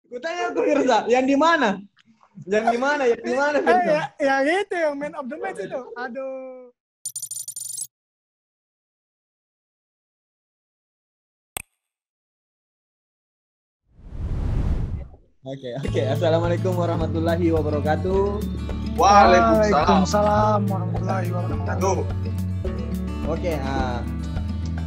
Kutanya aku Firza, yang di mana? Yang di mana? Yang di mana Firza? Yang itu yang man of the match itu. Aduh. Oke. Assalamualaikum warahmatullahi wabarakatuh. Waalaikumsalam warahmatullahi wabarakatuh. Oke,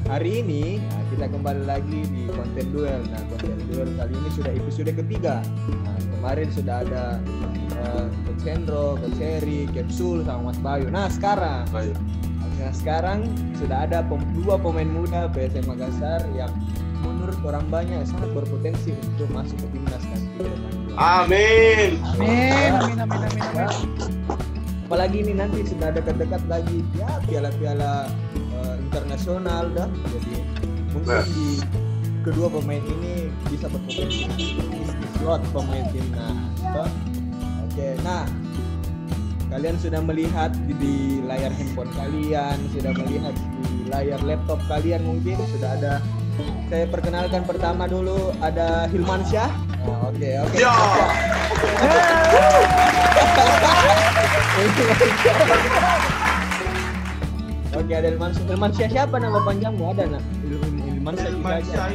hari ini kita kembali lagi di konten duel. Nah, konten duel kali ini sudah episode ketiga. Nah, kemarin sudah ada Coach Hendro, Coach Heri, Capsule, sama Mas Bayu. Nah, sekarang sudah ada dua pemain muda PSM Makassar yang menurut orang banyak sangat berpotensi untuk masuk ke timnas nanti. Amin. Apalagi ini nanti sudah dekat-dekat lagi ya piala-piala internasional dah. Jadi mungkin di kedua pemain ini bisa berpotensi di slot pemain timnas. Oke, nah kalian sudah melihat di layar handphone kalian, sudah melihat di layar laptop kalian, mungkin sudah ada. Saya perkenalkan pertama dulu ada Hilmansyah. Oke. Ya. Oke, ada Hilmansyah. Siapa nama panjangmu? Ada nak? Hilmansyah juga aja.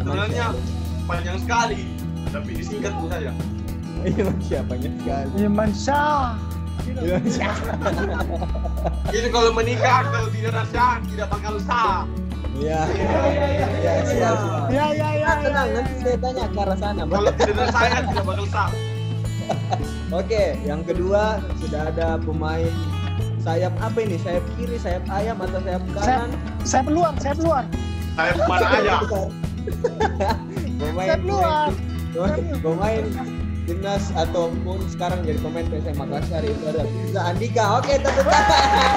Sebenarnya panjang sekali, tapi disingkat pun saja. Hilmansyah panjang sekali. Hilmansyah. Ini kalau menikah kalau tidak ada tidak bakal sah. Iya. Tenang, nanti saya tanya ke arah sana. Kalau tidak ada saya tidak bakal sah. Oke, yang kedua sudah ada pemain sayap apa ini? Sayap kiri, sayap ayam atau sayap kanan? Sayap luar. Saya mana aja. Pemain timnas ataupun sekarang jadi pemain PSM Makassar itu ada Firza Andika. Oke, tepuk tangan.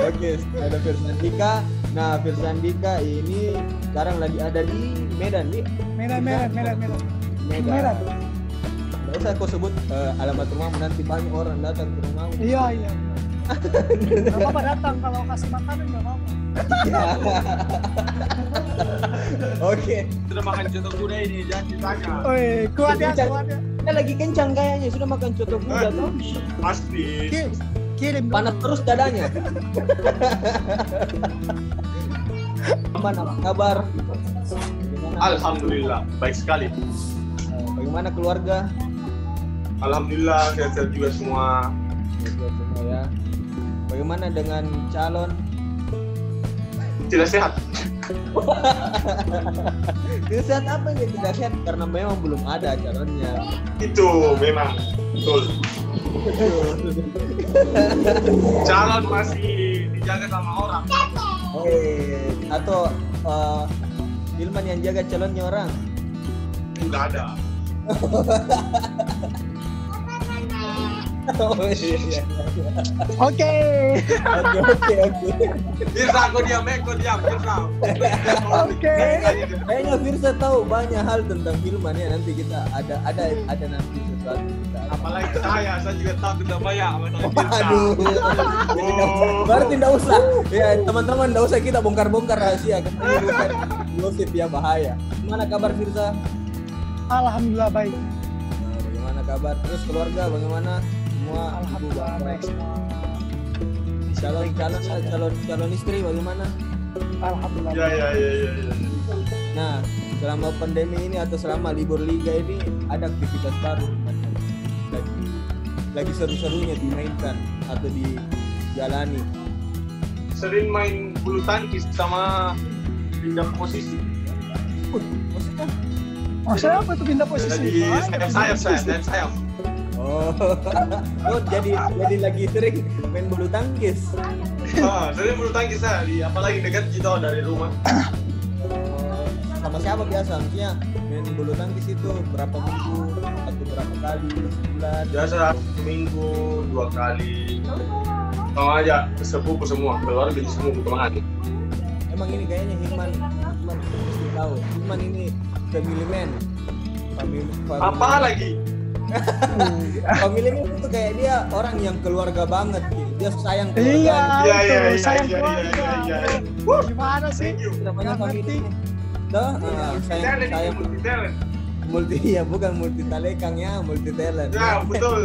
Oke, ada Firza Andika. Nah, Firza Andika ini sekarang lagi ada di Medan, di Medan. Nggak usah kau sebut alamat rumahmu, nanti banyak orang datang ke rumahmu. Iya. Gak apa-apa datang, kalau kasih makanan gak apa-apa. Oke. Sudah makan contoh kuda ini, jangan ditanya. Kuat ya. Kita lagi kencang kayaknya, sudah makan coto kuda tuh. Pasti. Kirim Panas terus dadanya. Apa kabar? Alhamdulillah, baik sekali. Bagaimana keluarga? Alhamdulillah, sehat juga semua. Sehat semua ya. Bagaimana dengan calon? Tidak sehat. Tidak sehat apa yang tidak sehat? Karena memang belum ada calonnya. Itu memang betul. Calon masih dijaga sama orang. Atau Hilman yang jaga calonnya orang? Enggak ada. Iya. Oke. Firza, kau diam. Firza. Oke. Kayaknya Firza tahu banyak hal tentang Hilman ya. Nanti kita ada nanti sesuatu. Apalagi saya juga tahu tentang banyak. Aduh. Berarti tidak usah. Ya teman-teman, tidak usah kita bongkar-bongkar rahasia. Ini bukan gosip ya, bahaya. Gimana kabar Firza? Alhamdulillah baik. Nah, bagaimana kabar? Terus keluarga bagaimana? Semua Alhamdulillah baik semua. Calon istri bagaimana? Alhamdulillah. Ya. Nah, selama pandemi ini atau selama libur liga ini ada aktivitas baru lagi seru-serunya dimainkan atau dijalani. Sering main bulu tangkis sama pindah posisi. Maksudnya apa tuh pindah posisi? Jadi sayap. Oh, jadi lagi sering main bulu tangkis. Sering bulu tangkis saya, apalagi dekat kita dari rumah. Sama siapa biasa? Maksudnya main bulu tangkis itu berapa minggu atau berapa kali sebulan? Biasa seminggu 2 kali. Sama aja sepupu semua, keluarga semua teman. Emang ini kayaknya Hilman mesti tahu. Hilman ini family man. Apa lagi? Family man itu kayak dia orang yang keluarga banget gitu. dia sayang Iya, Iya, iya, itu iya, sayang iya, keluarga. iya, iya. Gimana sih? Thank you. namanya Nggak family. ngerti. Dah, sayang Multi-talent ini, sayang multi-talent. multi ya bukan multi talekang ya, multi talent. Ya, betul.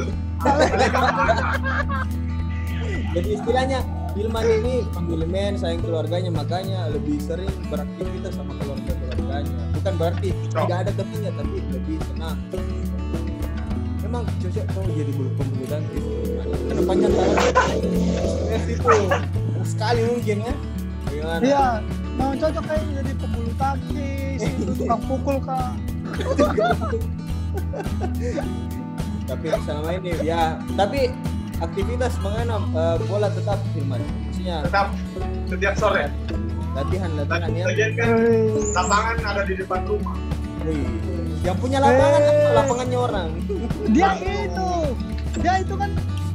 Jadi istilahnya Hilman ini family man, sayang keluarganya, makanya lebih sering beraktivitas sama keluarganya. Bukan berarti tidak ada temannya, tapi lebih senang. Memang cocok kau jadi pembulu tangkis. Karena panjang tangan. Stres itu sekali mungkin ya. Bagaimana? Iya, mau cocok kayak jadi pembulu tangkis, itu tukang pukul kak. Tapi selama ini ya, tapi aktivitas mengenai bola tetap Hilman. Maksudnya Tetap setiap sore. latihan ya. Lagian kan lapangan ada di depan rumah. Wih, yang punya lapangan apa? Lapangannya orang. Dia itu kan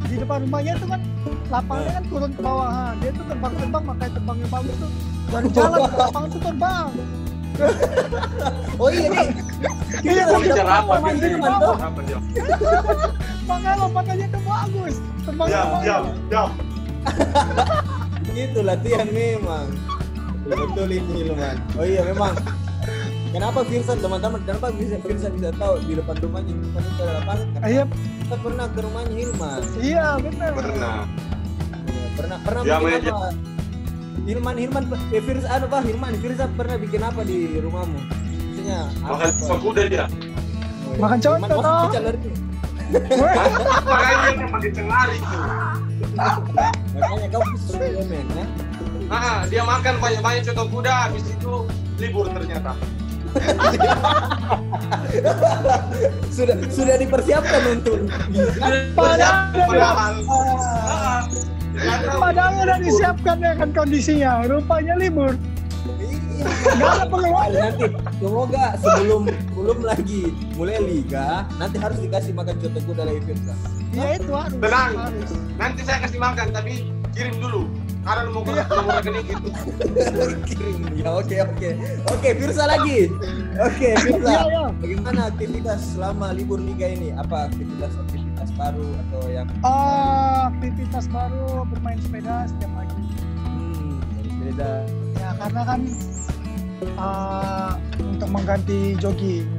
di depan rumahnya itu kan lapangannya kan turun ke bawah. Ha. Dia tuh terbang-terbang, makanya terbangnya bagus tuh. Dari jalan ke lapangan tuh terbang. Oh iya nih. Iya, Mau bicara apa? Main Biar Hilman tuh. apa dia? Makanya lompatannya tuh bagus. Terbangnya Diam, bagus. diam. Itu latihan memang. Betul ini Hilman. Oh iya memang. Kenapa Firsa teman-teman? Kenapa Firsa bisa tahu di depan rumahnya Hilman itu ada lapangan? Karena Iya, kita pernah ke rumahnya Hilman. iya benar. Pernah. Pernah Dia bikin main apa? Firsa pernah bikin apa di rumahmu? Maksudnya Makan kuda dia. Makan Hilman contoh masuk toh. kecil lari. Makanya dia memang lari tuh. Makanya kau khusus men ya. Nah, dia makan banyak-banyak contoh kuda, habis itu libur ternyata. sudah dipersiapkan untuk Padahal. Padahal udah disiapkan ya kan kondisinya. Rupanya libur. Iya. Nggak ada pengeluaran. Nanti semoga sebelum lagi mulai liga nanti harus dikasih makan contoh kuda lagi Firsa. Iya itu harus. Tenang. Harus. Nanti saya kasih makan, tapi kirim dulu. Karena mau nomor rekening gitu. Kirim ya, oke Firsa lagi. Oke Firsa, Iya, iya. bagaimana aktivitas selama libur liga ini? Apa aktivitas baru atau yang Aktivitas baru bermain sepeda setiap pagi. beda? Ya karena kan untuk mengganti jogging.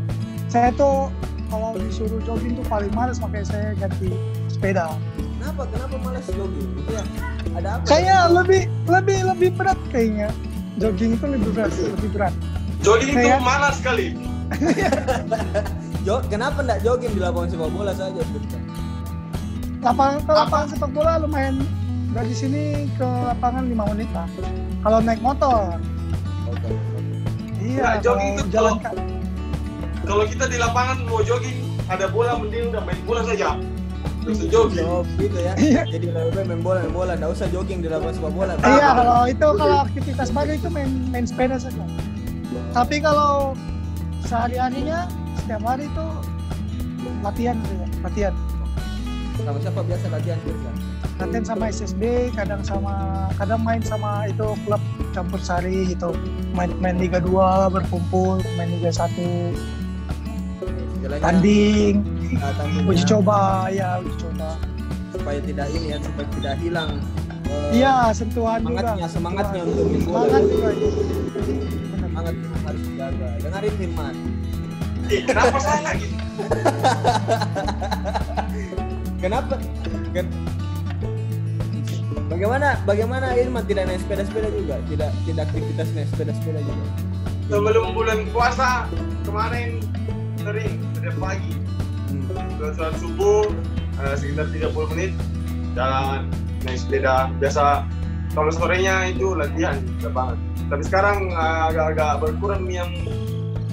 Saya tuh kalau disuruh jogging tuh paling males, makanya saya ganti sepeda. Kenapa malas jogging? Maksudnya ada apa? Kayaknya lebih berat kayaknya. Jogging itu lebih berat. Jogging itu Kayak- malas sekali. Kenapa enggak jogging di lapangan sepak bola saja Firsa? Lapangan sepak bola lumayan, dari sini ke lapangan 5 menit lah. Kalau naik motor. Oke. Iya, Nah, jogging kalau itu jalan Kalau kita di lapangan mau jogging, ada bola mending udah main bola saja. Terus jogging. Oh, gitu ya. Iya. Jadi lebih main bola, enggak usah jogging di lapangan sepak bola. Iya, kalau aktivitas baru itu main sepeda saja. Tapi kalau sehari-harinya setiap hari itu latihan. Sama siapa biasa latihan Firsa? Latihan sama SSB, kadang main sama itu klub campur sari gitu. Main Liga 2 berkumpul, main Liga 1 Istilahnya, tanding, tanding uji ya, coba. supaya tidak hilang Iya, sentuhan juga. semangatnya untuk main bola. Semangat juga itu. Benar. Semangat memang harus dijaga. Dengarin Hilman. Kenapa saya lagi? Kenapa? Bagaimana Hilman tidak naik sepeda juga? Tidak aktivitas naik sepeda juga. Sebelum bulan puasa kemarin sering setiap pagi. Sholat subuh sekitar 30 menit jalan naik sepeda. Biasa kalau sorenya itu latihan banget. Tapi sekarang agak berkurang yang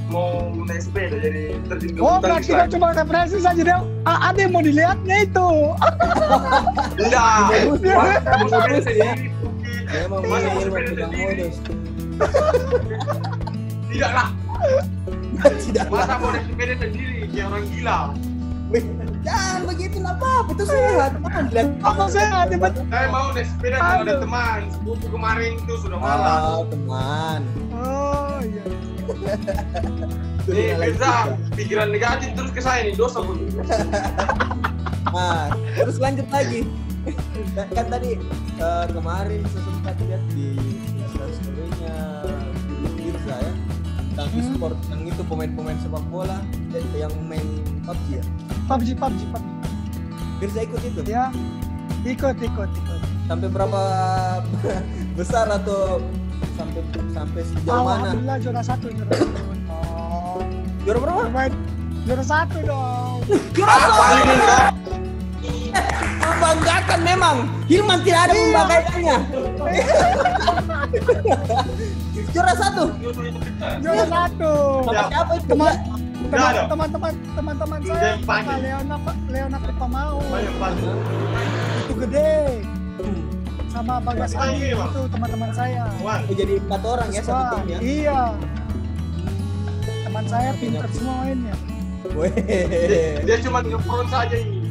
mau naik sepeda, jadi terjun ke Oh, bulu berarti tangkis kan lagi. cuma referensi saja dia. Ada yang mau dilihatnya itu. Tidak, mau sepeda sendiri. Memang Masa ini mau Hilman sepeda sedang sendiri? modus. Tidaklah, Tidak masa mau naik sepeda sendiri kayak orang gila. Jangan begitu apa itu sehat. Lihat Apa saya tiba Saya mau naik sepeda kalau ada teman. Sepupu kemarin itu sudah malam. teman. Oh iya. Nih, Firza, pikiran negatif terus ke saya nih, dosa pun. Nah, terus lanjut lagi. Kan tadi kemarin saya sempat lihat di Instastory-nya Firza ya tentang e-sport yang itu pemain-pemain sepak bola yang main PUBG ya. PUBG. Firza ikut itu? Ya, ikut. Sampai berapa besar atau sampai sejauh mana? Alhamdulillah juara 1. Juara berapa? Juara 1 dong. Membanggakan memang. Hilman tidak ada membanggakannya. Juara 1. Juara 1. Sama siapa itu? Teman-teman saya Pak Leona Pamau. Itu gede. Sama Bagas Adi itu teman-teman saya. Jadi 4 orang ya satu timnya. Iya. Teman saya pintar semua mainnya. Dia cuma nge-front saja ini.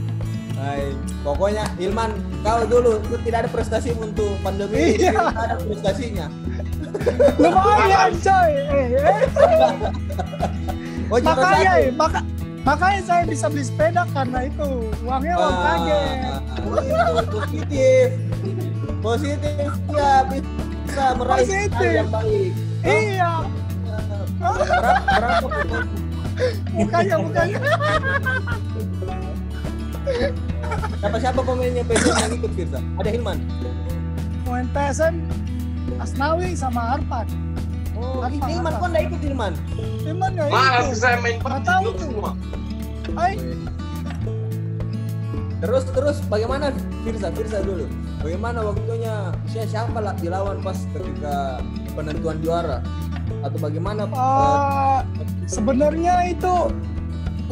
Hai, pokoknya Hilman, kau dulu itu tidak ada prestasi untuk pandemi ini, tidak ada prestasinya. Lumayan coy. Oh, makanya saya bisa beli sepeda karena itu uangnya uang kaget. Positif ya, bisa meraih hal yang baik. Iya. Berapa Mukanya. siapa pemainnya PSM yang ikut Firza? Ada Hilman. Pemain PSM Asnawi sama Arfan. Oh, Hilman kok enggak ikut Hilman? Hilman enggak ikut. Mana saya main Nggak tahu PUBG tuh. semua. Hai. Terus bagaimana Firza dulu? Bagaimana waktunya? Siapa lah dilawan pas ketika penentuan juara? Atau bagaimana? Sebenarnya itu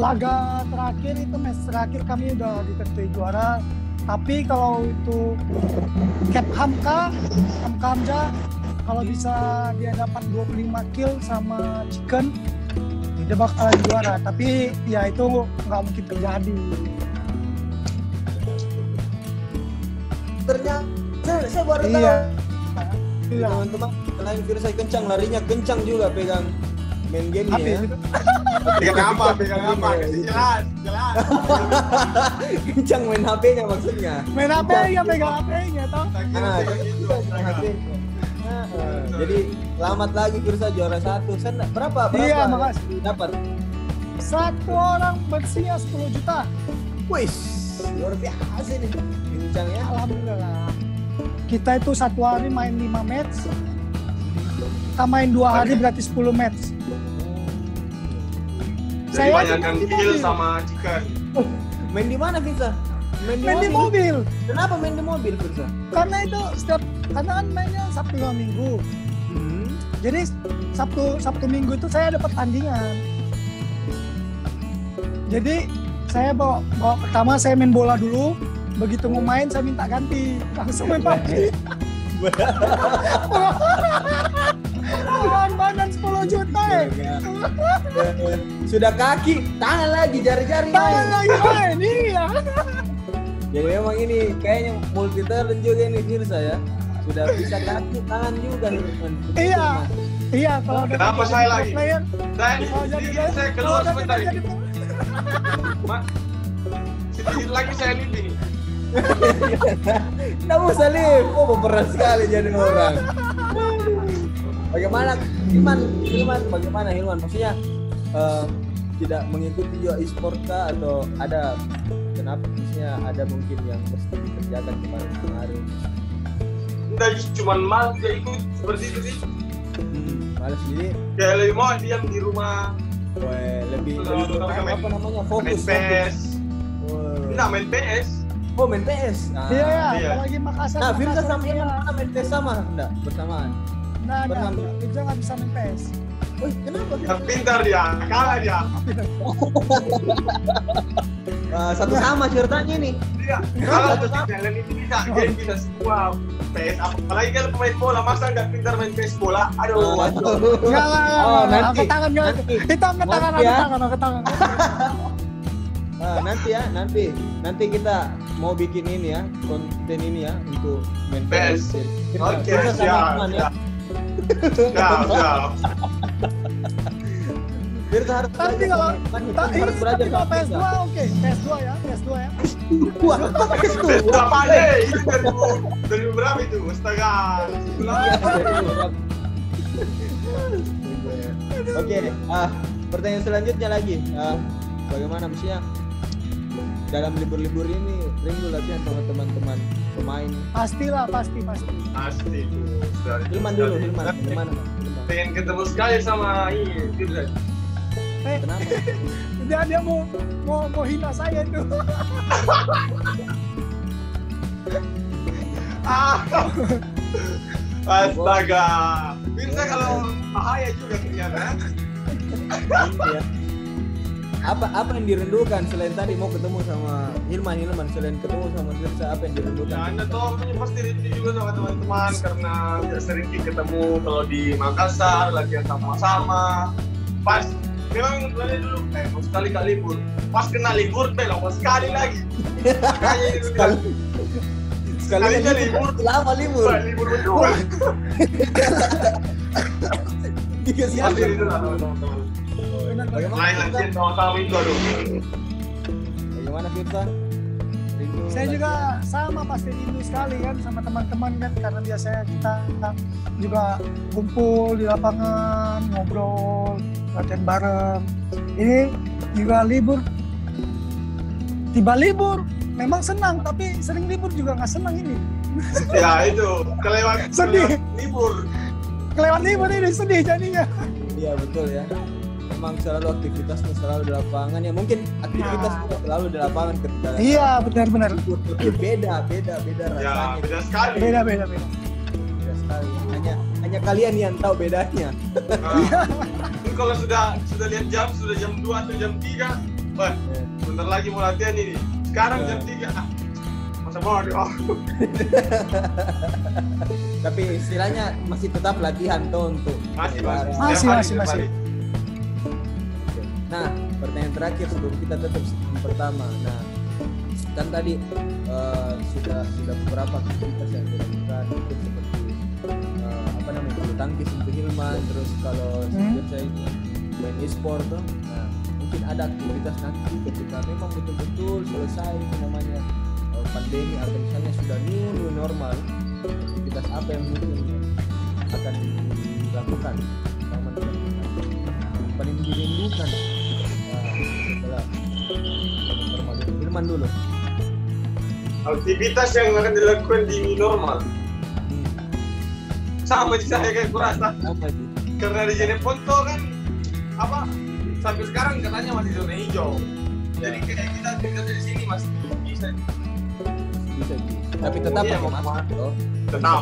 laga terakhir itu match terakhir kami udah ditentuin juara. Tapi kalau itu Cap Hamka kalau bisa dia dapat 25 kill sama Chicken dia bakalan juara. Tapi ya itu nggak mungkin terjadi. Ternyata saya baru tahu. Iya. Teman-teman, selain Firza kencang, larinya kencang juga pegang main game ya. Pegang apa? Jelas. Kencang main HP-nya maksudnya. Main HP ya pegang HP-nya toh. Jadi selamat lagi Firza juara 1. Berapa? Iya, makasih. Dapat. Satu orang bersihnya 10 juta. Wih, luar biasa nih. Kencang ya. Alhamdulillah. Kita itu satu hari main 5 match. Kita main 2 hari berarti 10 match. Jadi banyakkan kill sama Chicken. Main di mana Firza? Main di mobil. Kenapa main di mobil Firza? Karena itu karena kan mainnya Sabtu dan Minggu. Jadi Sabtu Minggu itu saya ada pertandingan. Jadi saya bawa pertama saya main bola dulu. Begitu mau main saya minta ganti, langsung main PUBG. Badan 10 juta ya. Sudah kaki, tangan lagi, jari-jari Tangan lagi main, iya. Jadi memang ini kayaknya multi talent juga ini Firza ya. Sudah bisa kaki, tangan juga nih. Iya kalau ada Kenapa saya lagi? Player, Saya keluar sebentar ini. Sedikit lagi saya lihat ini. Nggak usah Lip, berat sekali jadi orang. Bagaimana Hilman? Maksudnya tidak mengikuti juga e-sport kah atau ada kenapa? Maksudnya ada mungkin yang mesti dikerjakan kemarin. Enggak, cuma malas dia ikut seperti itu sih. Malas jadi. Kayak lebih mau diam di rumah. Lebih apa namanya fokus. Main PS. Enggak main PS. Oh main PS. Iya. Apalagi Makassar. Nah, Firza sama Hilman mana main PS sama enggak bersamaan? Nah, Firza nggak bisa main PS. Wih, kenapa? Yang pintar dia, kalah dia. Satu sama ceritanya nih. Iya, kalau satu talent itu bisa, dia bisa semua PS. Apalagi kan pemain bola, masa nggak pintar main PS bola? Aduh. Nggak. Nanti. Angkat tangan. Kita angkat tangan. Nanti kita mau bikin ini ya, konten ini ya untuk main PS. Oke, siap. Firsa harus Tapi belajar kalau pemain, tapi harus belajar kalau sama PS2 Firsa. oke, PS2 ya, PS2 ya. Wah, kok PS2? Berapa aja? Itu dari berapa itu? Astaga. Oke, pertanyaan selanjutnya lagi. Bagaimana maksudnya dalam libur-libur ini rindu latihan sama teman-teman pemain? Pastilah, pasti. Pasti itu. Hilman dulu, Hilman. Gimana? Pengen ketemu sekali sama ini. Firsa. Kenapa? Dia mau hina saya itu. Astaga. Firsa kalau bahaya juga ternyata. Iya. Apa yang dirindukan selain tadi mau ketemu sama Hilman selain ketemu sama Firsa, apa yang dirindukan? Ya, Anda tahu pasti rindu juga sama teman-teman karena sering ketemu kalau di Makassar latihan sama-sama. Pas memang dulu mau sekali kali libur. Pas kena libur lama sekali lagi. Sekali libur. Lama libur. Libur betul. Dikasih Pasti apa? rindu lah teman-teman. Bagaimana Lain latihan Firsa? sama-sama itu aduh. Bagaimana Firsa? Rindu Saya latihan? juga sama, pasti rindu sekali kan sama teman-teman kan, karena biasanya kita juga kumpul di lapangan, ngobrol, latihan bareng. Ini juga libur, tiba libur, memang senang, tapi sering libur juga nggak senang ini. Ya itu kelewat Sedih. libur. Kelewat libur ini sedih jadinya. Iya betul ya. Memang selalu aktivitasnya selalu di lapangan ya, mungkin aktivitas Ya. juga selalu di lapangan ketika Iya, benar-benar. beda rasanya. Ya beda sekali. Beda. Beda sekali. Hanya kalian yang tahu bedanya. Ini kalau sudah lihat jam, sudah jam 2 atau jam 3, wah, bentar lagi mau latihan ini. Sekarang jam 3, masa mau di Tapi istilahnya masih tetap latihan tuh untuk Masih. Masih. Nah, pertanyaan terakhir sebelum kita tutup segmen pertama. Nah, kan tadi sudah beberapa aktivitas yang dilakukan, mungkin seperti bulu tangkis untuk Hilman, terus kalau saya ini main e-sport tuh. Nah, mungkin ada aktivitas nanti ketika memang betul-betul selesai namanya pandemi atau misalnya sudah new normal, aktivitas apa yang mungkin akan dilakukan sama yang paling dirindukan setelah normal. Hilman dulu. Aktivitas yang akan dilakukan di new normal. Sama sih saya kayak kurasa. Apa itu? Karena di Jeneponto kan sampai sekarang katanya masih zona hijau. Jadi kayak kita dari sini masih bisa. Tapi tetap Iya, pakai masker loh. Tetap.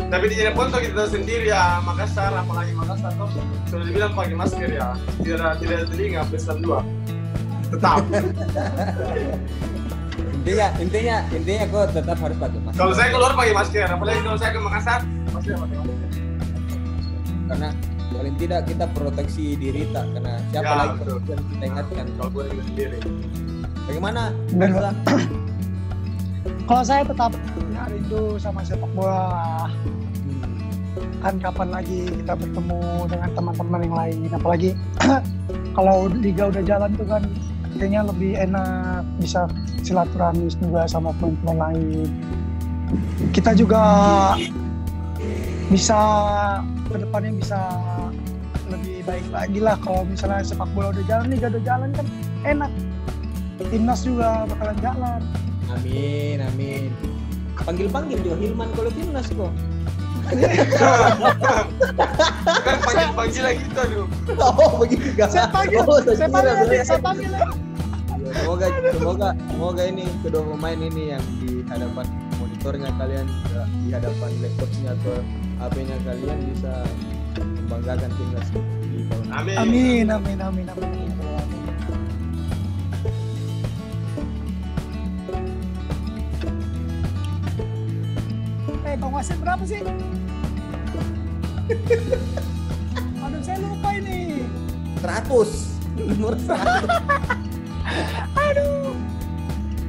Tapi di Jeneponto kita sendiri ya, Makassar, apalagi Makassar tuh sudah dibilang pakai masker ya. Tidak telinga pesan 2. Tetap. Intinya kok tetap harus pakai masker. Kalau saya keluar pakai masker, apalagi kalau saya ke Makassar pasti pakai masker. Karena paling tidak kita proteksi diri tak, karena siapa Ya, lagi betul. yang kita ingatkan. Kalau gue sendiri. Bagaimana? Benar. Firsa? Kalau saya tetap ya, rindu sama sepak bola. Kan kapan lagi kita bertemu dengan teman-teman yang lain, apalagi kalau liga udah jalan tuh kan kayaknya lebih enak, bisa silaturahmi juga sama teman-teman lain. Kita juga bisa kedepannya bisa lebih baik lagi lah kalau misalnya sepak bola udah jalan, liga udah jalan kan enak. Timnas juga bakalan jalan. Amin. Panggil juga Hilman kalau timnas kok. Kan panggil lagi kita dulu. Oh begitu gak? Saya panggil lagi. Semoga ini kedua pemain ini yang di hadapan monitornya kalian, di hadapan laptopnya atau HP-nya kalian bisa membanggakan timnas di tahun ini. Amin. Bang wasit berapa sih? Aduh, saya lupa ini. 100. Nomor 100. Aduh.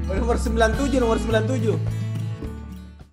Nomor 97.